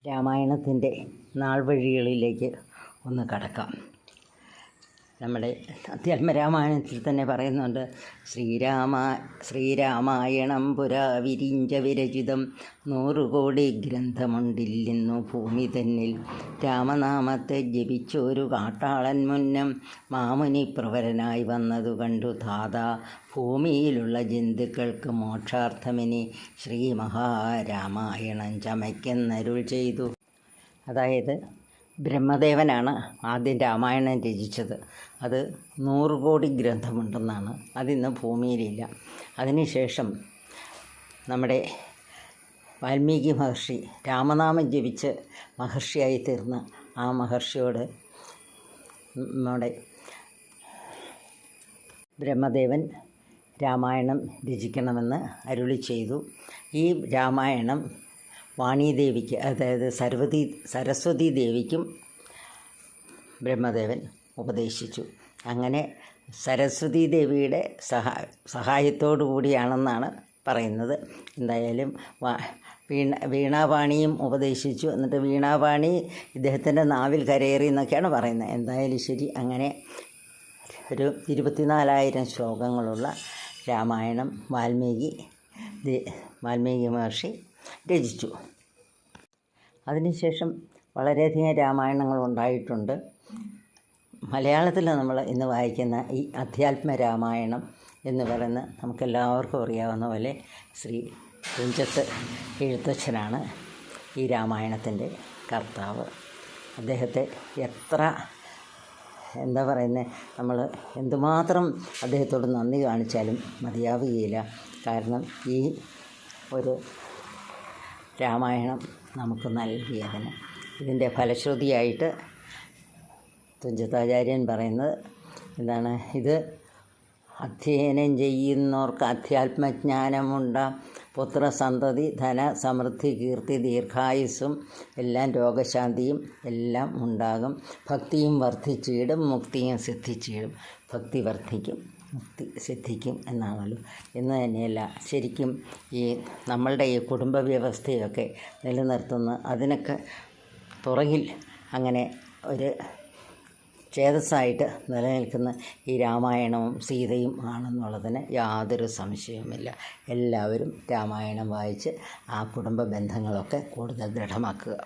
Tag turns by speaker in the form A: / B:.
A: രാമായണത്തിൻ്റെ നാൾവഴികളിലേക്ക് ഒന്ന് കടക്കാം. നമ്മുടെ അധ്യാത്മരാമായണത്തിൽ തന്നെ പറയുന്നുണ്ട്, ശ്രീരാമായണം പുരാ വിരിഞ്ച വിരചിതം 100 കോടി ഗ്രന്ഥമുണ്ടില്ലിന്നു ഭൂമി തന്നിൽ. രാമനാമത്തെ ജപിച്ചൊരു കാട്ടാളൻ മുന്നം മാമുനി പ്രവരനായി വന്നതു കണ്ടു ധാതാ. ഭൂമിയിലുള്ള ജന്തുക്കൾക്ക് മോക്ഷാർത്ഥമിനി ശ്രീ മഹാരാമായണം ചമയ്ക്കെന്നരുൾ ചെയ്തു. അതായത് ബ്രഹ്മദേവനാണ് ആദ്യം രാമായണം രചിച്ചത്. അത് 100 കോടി ഗ്രന്ഥമുണ്ടെന്നാണ്. അതിന്ന് ഭൂമിയിലില്ല. അതിനുശേഷം നമ്മുടെ വാൽമീകി മഹർഷി രാമനാമം ജപിച്ച് മഹർഷിയായി തീർന്ന ആ മഹർഷിയോട് നമ്മുടെ ബ്രഹ്മദേവൻ രാമായണം രചിക്കണമെന്ന് അരുളി ചെയ്തു. ഈ രാമായണം വാണീദേവിക്ക്, അതായത് സരസ്വതി ദേവിക്കും ബ്രഹ്മദേവൻ ഉപദേശിച്ചു. അങ്ങനെ സരസ്വതി ദേവിയുടെ സഹായത്തോടു കൂടിയാണെന്നാണ് പറയുന്നത്. എന്തായാലും വീണാപാണിയും ഉപദേശിച്ചു. എന്നിട്ട് വീണാപാണി ഇദ്ദേഹത്തിൻ്റെ നാവിൽ കരയേറി എന്നൊക്കെയാണ് പറയുന്നത്. എന്തായാലും ശരി, അങ്ങനെ ഒരു 24,000 ശ്ലോകങ്ങളുള്ള രാമായണം വാൽമീകി മഹർഷി രചിച്ചു. അതിനുശേഷം വളരെയധികം രാമായണങ്ങൾ ഉണ്ടായിട്ടുണ്ട്. മലയാളത്തിൽ നമ്മൾ ഇന്ന് വായിക്കുന്ന ഈ അധ്യാത്മ രാമായണം എന്ന് പറയുന്ന നമുക്കെല്ലാവർക്കും അറിയാവുന്ന പോലെ ശ്രീ തുഞ്ചത്ത് എഴുത്തച്ഛനാണ് ഈ രാമായണത്തിൻ്റെ കർത്താവ്. അദ്ദേഹത്തെ എന്താ പറയുന്നത്, നമ്മൾ എന്തുമാത്രം അദ്ദേഹത്തോട് നന്ദി കാണിച്ചാലും മതിയാവുകയില്ല. കാരണം ഈ ഒരു രാമായണം നമുക്ക് നൽകിയതിന്. ഇതിൻ്റെ ഫലശ്രുതിയായിട്ട് തുഞ്ചത്താചാര്യൻ പറയുന്നത് എന്താണ്, ഇത് അധ്യയനം ചെയ്യുന്നവർക്ക് അധ്യാത്മജ്ഞാനമുണ്ടാം, പുത്രസന്തതി, ധന, സമൃദ്ധി, കീർത്തി, ദീർഘായുസ്സും എല്ലാം, രോഗശാന്തിയും എല്ലാം ഉണ്ടാകും. ഭക്തിയും വർദ്ധിച്ചിടും, മുക്തിയും സിദ്ധിച്ചിടും. ഭക്തി വർദ്ധിക്കും, മുക്തി സിദ്ധിക്കും എന്നാണല്ലോ. എന്ന് തന്നെയല്ല, ശരിക്കും ഈ നമ്മളുടെ ഈ കുടുംബ വ്യവസ്ഥയൊക്കെ നിലനിർത്തുന്ന, അതിനൊക്കെ പുറകിൽ അങ്ങനെ ഒരു ചേതസ്സായിട്ട് നിലനിൽക്കുന്ന ഈ രാമായണവും സീതയും ആണെന്നുള്ളതിന് യാതൊരു സംശയവുമില്ല. എല്ലാവരും രാമായണം വായിച്ച് ആ കുടുംബ ബന്ധങ്ങളൊക്കെ കൂടുതൽ ദൃഢമാക്കുക.